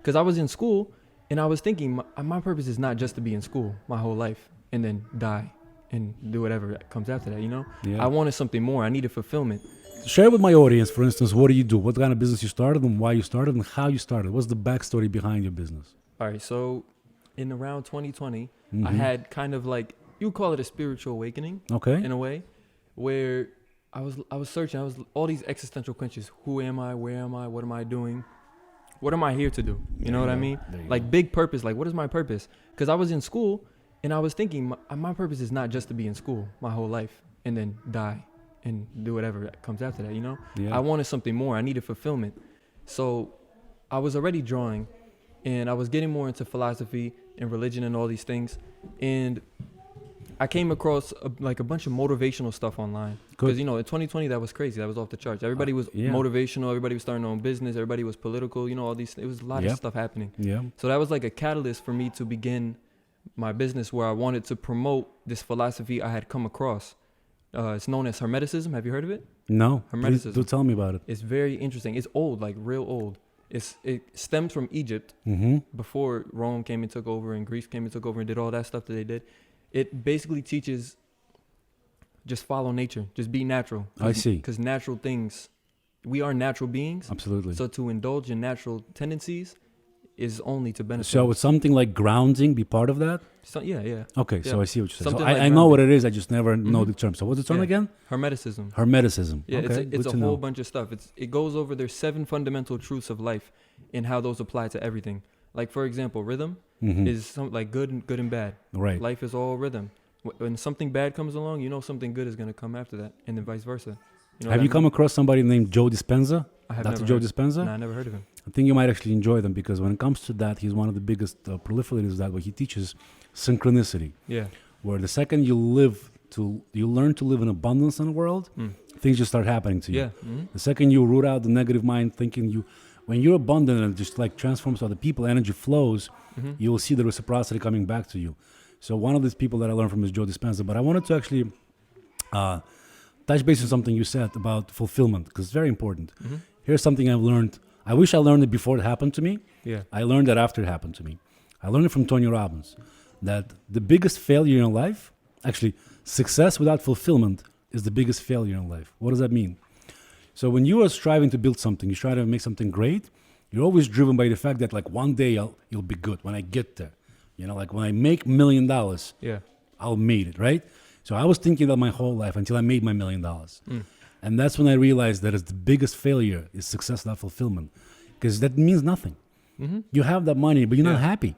Because I was in school and I was thinking my purpose is not just to be in school my whole life and then die and do whatever comes after that, you know? Yeah. I wanted something more. I needed fulfillment. Share with my audience, for instance, what do you do? What kind of business you started and why you started and how you started? What's the backstory behind your business? All right, so in around 2020, I Mhm. had kind of like, you would call it a spiritual awakening Okay. in a way, where I was searching. I was all these existential questions. Who am I? Where am I? What am I doing? What am I here to do? You know what I mean? Like big purpose. Like, what is my purpose? Because I was in school and I was thinking my purpose is not just to be in school my whole life and then die and do whatever comes after that, you know? Yeah. I wanted something more. I needed fulfillment. So I was already drawing and I was getting more into philosophy and religion and all these things. And I came across a bunch of motivational stuff online. Because, you know, in 2020, that was crazy. That was off the charts. Everybody was motivational. Everybody was starting their own business. Everybody was political. You know, all these, it was a lot of stuff happening. Yeah. So that was like a catalyst for me to begin my business where I wanted to promote this philosophy I had come across. It's known as Hermeticism. Have you heard of it? No. Please Hermeticism. do tell me about it. It's very interesting. It's old, like real old. It stems from Egypt before Rome came and took over and Greece came and took over and did all that stuff that they did. It basically teaches just follow nature, just be natural. I see. Because natural things, we are natural beings. Absolutely. So to indulge in natural tendencies is only to benefit. So it's something like grounding, be part of that? So, yeah. Okay, Yeah. so I see what you're saying. So Something I like know what grounding. it is, I just never know the term. So what's the term again? Hermeticism. Hermeticism. Yeah, okay, it's good a to whole know. bunch of stuff. It goes over their 7 fundamental truths of life and how those apply to everything. Like, for example, rhythm is some, like good and bad. Right. Life is all rhythm. When something bad comes along, you know something good is going to come after that, and then vice versa. You know Have what you I come mean? across somebody named Joe Dispenza? I have Dr. never Joe heard. Dispenza? Nah, I never heard of him. I think you might actually enjoy them because when it comes to that, he's one of the biggest proliferators of that, where he teaches synchronicity. Yeah. Where the second you learn to live in abundance in the world, things just start happening to you. Yeah. Mm-hmm. The second you root out the negative mind thinking when you're abundant and just like transforms to other people, energy flows, you will see the reciprocity coming back to you. So one of these people that I learned from is Joe Dispenza. But I wanted to actually touch base on something you said about fulfillment, because it's very important. Here's something I've learned. I wish I learned it before it happened to me. Yeah. I learned that after it happened to me. I learned it from Tony Robbins, that the biggest failure in life, actually success without fulfillment is the biggest failure in life. What does that mean? So when you are striving to build something, you try to make something great, you're always driven by the fact that like one day you'll be good when I get there. You know, like when I make $1 million, I'll make it, right? So I was thinking that my whole life until I made my $1 million. And that's when I realized that it's the biggest failure is success without fulfillment, because that means nothing. You have that money, but you're not happy,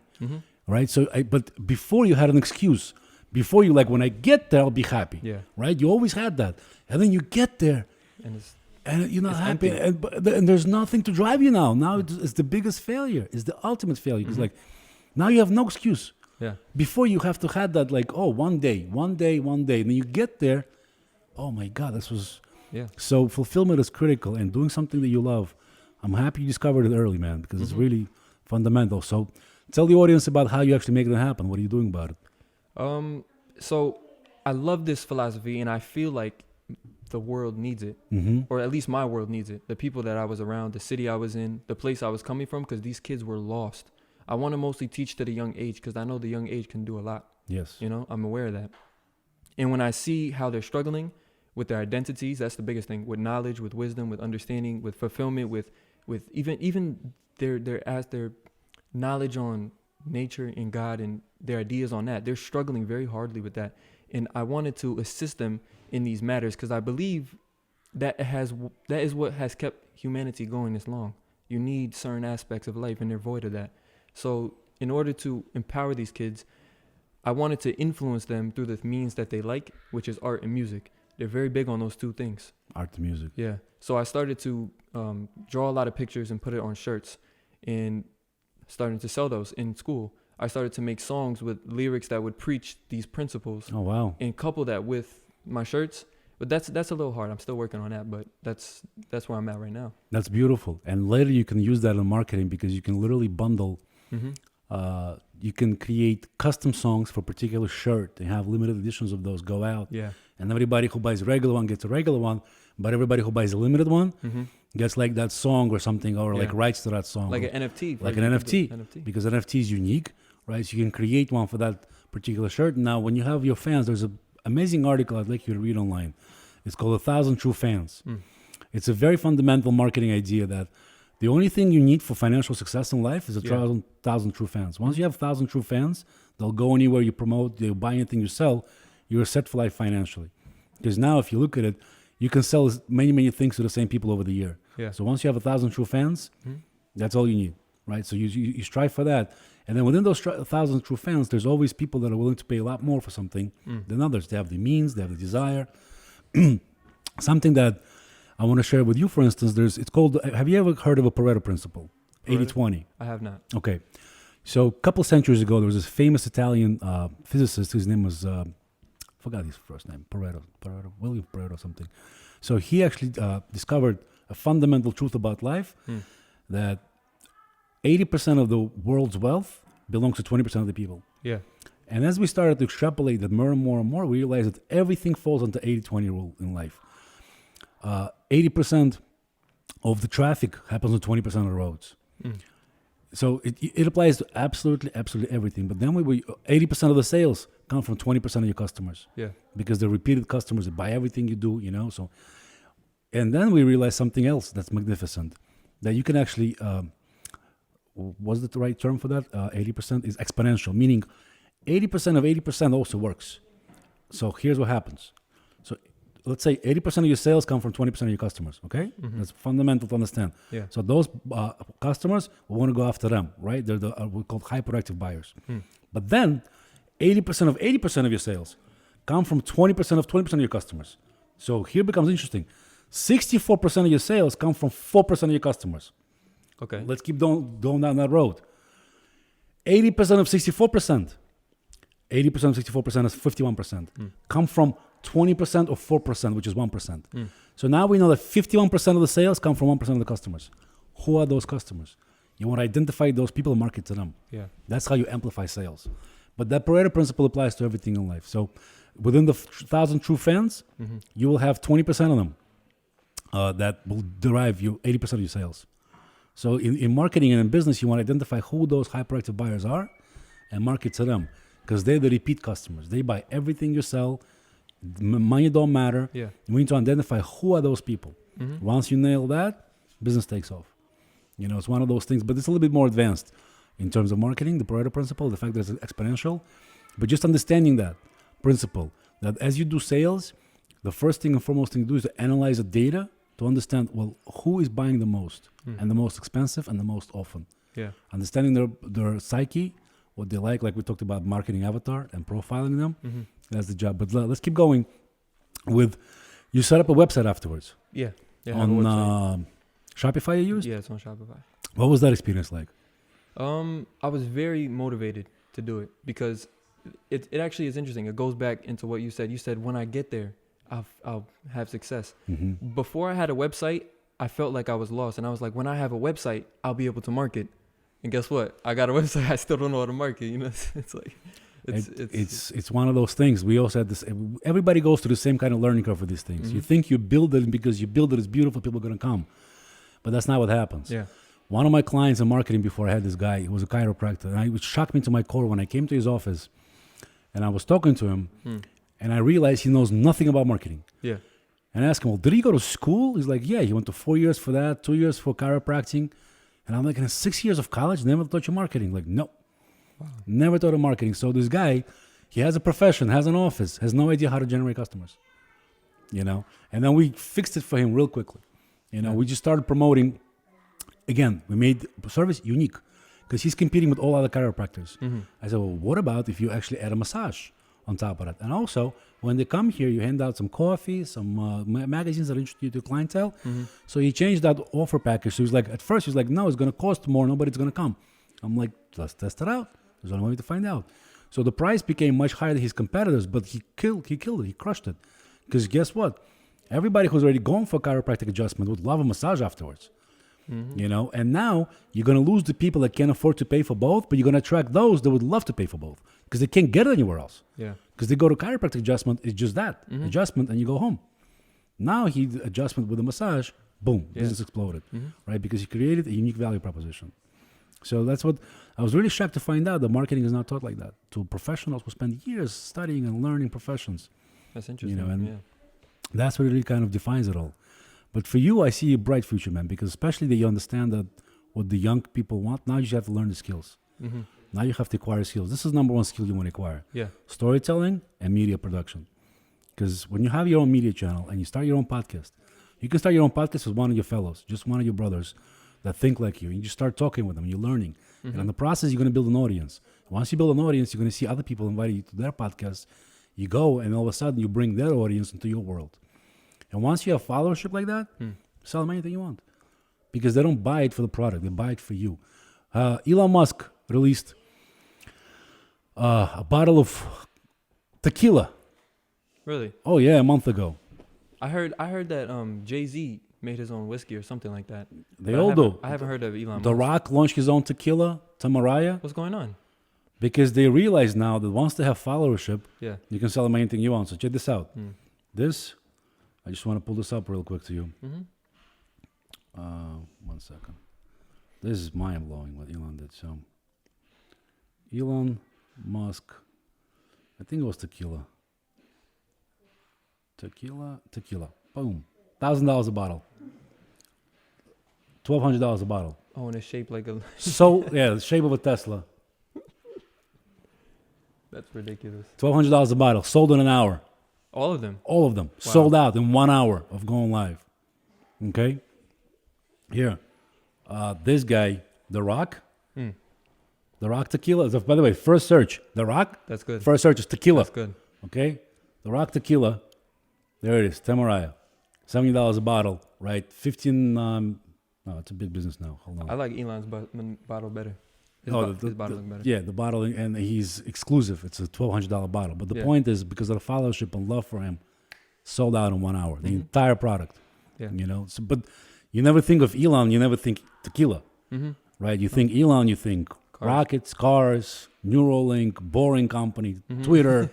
right? So, but before you had an excuse. Before you like, when I get there, I'll be happy, right? You always had that. And then you get there, and you're not happy, and there's nothing to drive you now. Now it's the biggest failure. It's the ultimate failure. It's like, now you have no excuse. Yeah. Before you have to have that like, oh, one day. And then you get there, oh my God, this was... Yeah. So fulfillment is critical, and doing something that you love. I'm happy you discovered it early, man, because it's really fundamental. So tell the audience about how you actually make it happen. What are you doing about it? So I love this philosophy, and I feel like the world needs it, or at least my world needs it. The people that I was around, the city I was in, the place I was coming from, because these kids were lost. I want to mostly teach to the young age, because I know the young age can do a lot. Yes. You know, I'm aware of that. And when I see how they're struggling with their identities, that's the biggest thing, with knowledge, with wisdom, with understanding, with fulfillment, with even their knowledge on nature and God and their ideas on that. They're struggling very hardly with that. And I wanted to assist them in these matters, because I believe that is what has kept humanity going this long. You need certain aspects of life, and they're void of that. So in order to empower these kids, I wanted to influence them through the means that they like, which is art and music. They're very big on those two things. Art and music. Yeah. So I started to draw a lot of pictures and put it on shirts, and starting to sell those in school. I started to make songs with lyrics that would preach these principles. Oh, wow. And couple that with my shirts. But that's a little hard. I'm still working on that, but that's where I'm at right now. That's beautiful. And later you can use that in marketing, because you can literally bundle. You can create custom songs for a particular shirt and have limited editions of those go out. Yeah. And everybody who buys a regular one gets a regular one, but everybody who buys a limited one gets like that song or something, or like rights to that song, like an NFT, like an NFT, because NFT is unique, right? So you can create one for that particular shirt. Now, when you have your fans, there's an amazing article I'd like you to read online. It's called 1,000 True Fans. It's a very fundamental marketing idea that the only thing you need for financial success in life is 1,000 true fans. Once you have 1,000 true fans, they'll go anywhere you promote, they'll buy anything you sell, you're set for life financially. Because now, if you look at it, you can sell many things to the same people over the year. So once you have 1,000 true fans, that's all you need, right? So you strive for that. And then within those 1,000 true fans, there's always people that are willing to pay a lot more for something than others. They have the means, they have the desire. Something that I want to share with you, for instance, it's called, have you ever heard of a Pareto principle? 80-20. I have not. Okay. So a couple centuries ago, there was this famous Italian physicist. His name was, forgot his first name, William Pareto something. So he actually discovered a fundamental truth about life, that 80% of the world's wealth belongs to 20% of the people. Yeah. And as we started to extrapolate that more and more, we realized that everything falls into 80-20 rule in life. 80% of the traffic happens on 20% of the roads. So it applies to absolutely everything. But then 80% of the sales come from 20% of your customers. Yeah. Because they're repeated customers that buy everything you do, So, and then we realized something else that's magnificent, that you can actually, was it the right term for that? 80% is exponential, meaning 80% of 80% also works. So here's what happens. So let's say 80% of your sales come from 20% of your customers, okay? That's fundamental to understand. Yeah. So those customers, we want to go after them, right? They're we're called hyperactive buyers. But then 80% of your sales come from 20% of your customers. So here becomes interesting. 64% of your sales come from 4% of your customers. Okay. Let's keep going down that road. 80% of 64%. 80% of 64% is 51%. Come from 20% or 4%, which is 1%. So now we know that 51% of the sales come from 1% of the customers. Who are those customers? You want to identify those people and market to them. Yeah. That's how you amplify sales. But that Pareto principle applies to everything in life. So within the 1,000 true fans, you will have 20% of them that will derive you 80% of your sales. So in marketing and in business, you want to identify who those hyperactive buyers are and market to them, because they're the repeat customers. They buy everything you sell. Money don't matter. Yeah. You need to identify who are those people. Once you nail that, business takes off. It's one of those things, but it's a little bit more advanced in terms of marketing, the Pareto principle, the fact that it's exponential. But just understanding that principle, that as you do sales, the first thing and foremost thing to do is to analyze the data to understand, well, who is buying the most and the most expensive and the most often. Yeah. Understanding their psyche, what they like we talked about marketing avatar and profiling them. That's the job. But let's keep going with, you set up a website afterwards. Yeah. On Shopify you used? Yeah, it's on Shopify. What was that experience like? I was very motivated to do it because it actually is interesting. It goes back into what you said. You said, when I get there, I'll have success. Before I had a website, I felt like I was lost. And I was like, when I have a website, I'll be able to market. And guess what? I got a website. I still don't know how to market. It's like... It's one of those things. We also had this. Everybody goes through the same kind of learning curve for these things. You think you build it, and because you build it, it's beautiful. People are gonna come, but that's not what happens. Yeah. One of my clients in marketing before I had this guy. He was a chiropractor, and it shocked me to my core when I came to his office, and I was talking to him, and I realized he knows nothing about marketing. Yeah. And I asked him, well, did he go to school? He's like, yeah, he went to 4 years for that, 2 years for chiropractic, and I'm like, in 6 years of college, never taught you marketing. Like, no. Wow. Never thought of marketing. So this guy, he has a profession, has an office, has no idea how to generate customers. And then we fixed it for him real quickly. We just started promoting. Again, we made the service unique because he's competing with all other chiropractors. I said, well, what about if you actually add a massage on top of that? And also, when they come here, you hand out some coffee, some magazines that introduce you to clientele. So he changed that offer package. So at first he was like, no, it's going to cost more. Nobody's going to come. I'm like, let's test it out. There's only way to find out. So the price became much higher than his competitors, but he killed it. He crushed it. Because guess what? Everybody who's already going for chiropractic adjustment would love a massage afterwards. And now you're going to lose the people that can't afford to pay for both, but you're going to attract those that would love to pay for both because they can't get it anywhere else. Yeah. Because they go to chiropractic adjustment, it's just that adjustment, and you go home. Now he adjustment with a massage, boom, Yeah. business exploded, Mm-hmm. right? Because he created a unique value proposition. So that's what I was really shocked to find out that marketing is not taught like that to professionals who spend years studying and learning professions. That's interesting. and yeah. that's what really kind of defines it all. But for you, I see a bright future, man, because especially that you understand that what the young people want, now you just have to learn the skills. Mm-hmm. Now you have to acquire skills. This is number one skill you want to acquire. Yeah. Storytelling and media production. Because when you have your own media channel and you start your own podcast, you can start your own podcast with one of your fellows, just one of your brothers that think like you. And you just start talking with them and you're learning. Mm-hmm. And in the process, you're going to build an audience. Once you build an audience, you're going to see other people inviting you to their podcast. You go and all of a sudden you bring their audience into your world. And once you have followership like that, sell them anything you want. Because they don't buy it for the product, they buy it for you. Elon Musk released a bottle of tequila. Really? Oh yeah, a month ago. I heard that Jay-Z made his own whiskey or something like that. They But all do. I haven't heard of Elon The Musk. Rock launched his own tequila to Mariah What's going on? because they realize now that once they have followership, Yeah. you can sell them anything you want. So check this out. Mm. This, I just want to pull this up real quick to you. Mm-hmm. 1 second. This is mind blowing what Elon did. So, Elon Musk, I think it was tequila. Tequila. Boom. $1,000 a bottle. $1,200 a bottle. Oh, and it's shaped like a... So, yeah, the shape of a Tesla. That's ridiculous. $1,200 a bottle. Sold in an hour. All of them? All of them. Wow. Sold out in 1 hour of going live. Okay? Here. This guy, The Rock. Mm. The Rock tequila. By the way, first search, The Rock. That's good. First search is tequila. That's good. Okay? The Rock tequila. There it is. Tamariah. $70 a bottle, right? 15. No, it's a big business now. Hold on. I like Elon's bottle better. His, his bottle look better. Yeah, the bottle, and he's exclusive. It's a $1,200 bottle. But the Yeah. point is, because of the followership and love for him, sold out in 1 hour. The Mhm. entire product. Yeah. You know? So, but you never think of Elon, you never think tequila, Mm-hmm. right? You think Elon, you think rockets, cars, Neuralink, boring company, Mhm. Twitter,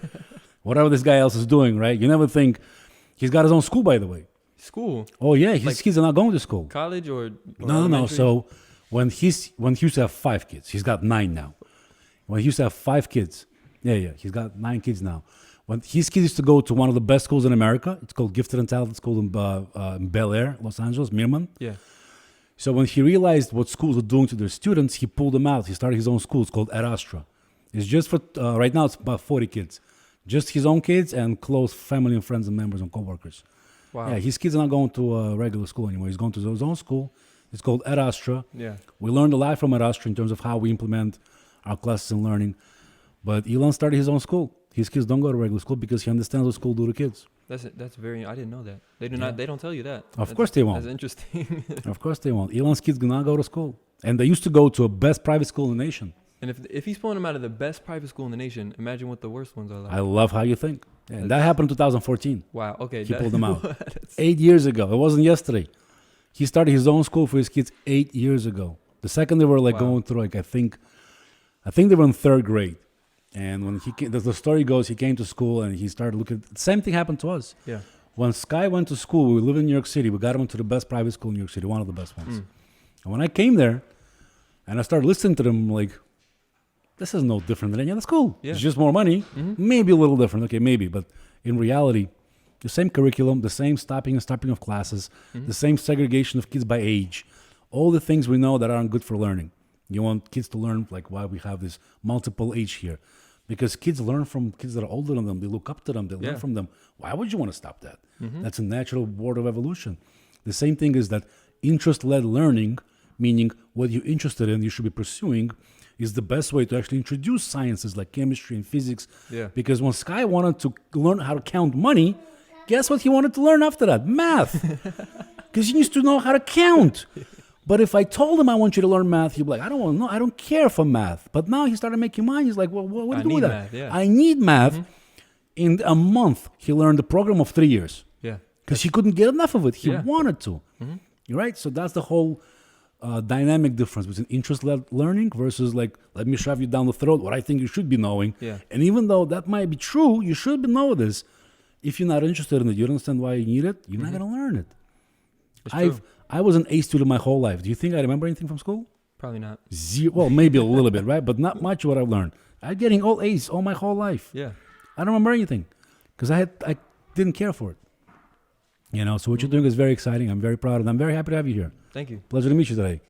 whatever this guy else is doing, right? You never think he's got his own school, by the way. School? Oh yeah, his Like kids are not going to school. College or No. elementary? So when he used to have 5 kids, he's got 9 now. When he used to have 5 kids, he's got 9 kids now. When his kids used to go to one of the best schools in America, it's called Gifted and Talented School in Bel Air, Los Angeles, Mirman. Yeah. So when he realized what schools are doing to their students, he pulled them out. He started his own school. It's called Erastra. It's just for right now. It's about 40 kids, just his own kids and close family and friends and members and coworkers. Wow. Yeah, his kids are not going to a regular school anymore. He's going to his own school. It's called Erastra. Yeah. We learned a lot from Erastra in terms of how we implement our classes and learning. But Elon started his own school. His kids don't go to regular school because he understands what school do to kids. That's very. I didn't know that. They do Yeah. not. They don't tell you that. Of course they won't. That's interesting. Of course they won't. Elon's kids do not go to school. And they used to go to a best private school in the nation. And if he's pulling them out of the best private school in the nation, imagine what the worst ones are like. I love how you think. And that happened in 2014. Wow. Okay. He pulled them out. 8 years ago. It wasn't yesterday. He started his own school for his kids 8 years ago. The second they were Wow. going through, I think they were in 3rd grade. And when he came, the story goes, he came to school and he started looking. The same thing happened to us. Yeah. When Sky went to school, we live in New York City. We got him into the best private school in New York City, one of the best ones. Mm. And when I came there and I started listening to them, like, this is no different than any other school. Yeah. It's just more money. Mhm. Maybe a little different. Okay, maybe. But in reality, the same curriculum, the same stopping and starting of classes, Mhm. the same segregation of kids by age, all the things we know that aren't good for learning. You want kids to learn, like why we have this multiple age here. Because kids learn from kids that are older than them. They look up to them. They learn Yeah. from them. Why would you want to stop that? Mhm. That's a natural word of evolution. The same thing is that interest-led learning, meaning what you're interested in, you should be pursuing, is the best way to actually introduce sciences like chemistry and physics. Yeah. Because when Sky wanted to learn how to count money, guess what he wanted to learn after that? Math. Because he needs to know how to count. But if I told him I want you to learn math, he'd be like, I don't want to know. I don't care for math. But now he started making money. He's like, well, what do you do with that? math, yeah. I need math. In a month, he learned the program of 3 years. Yeah. Because he couldn't get enough of it. He Yeah. wanted to. Mhm. Right? So that's the whole dynamic difference between interest-led learning versus like, let me shove you down the throat what I think you should be knowing. Yeah. And even though that might be true, you should know this. If you're not interested in it, you don't understand why you need it, you're not going to learn it. It's I've true. I was an A student my whole life. Do you think I remember anything from school? Probably not. Zero. Well, maybe a little bit, right? But not much what I've learned. I'm getting all A's all my whole life. Yeah. I don't remember anything because I didn't care for it. You know, so what you're doing is very exciting. I'm very proud, and I'm very happy to have you here. Thank you. Pleasure to meet you today.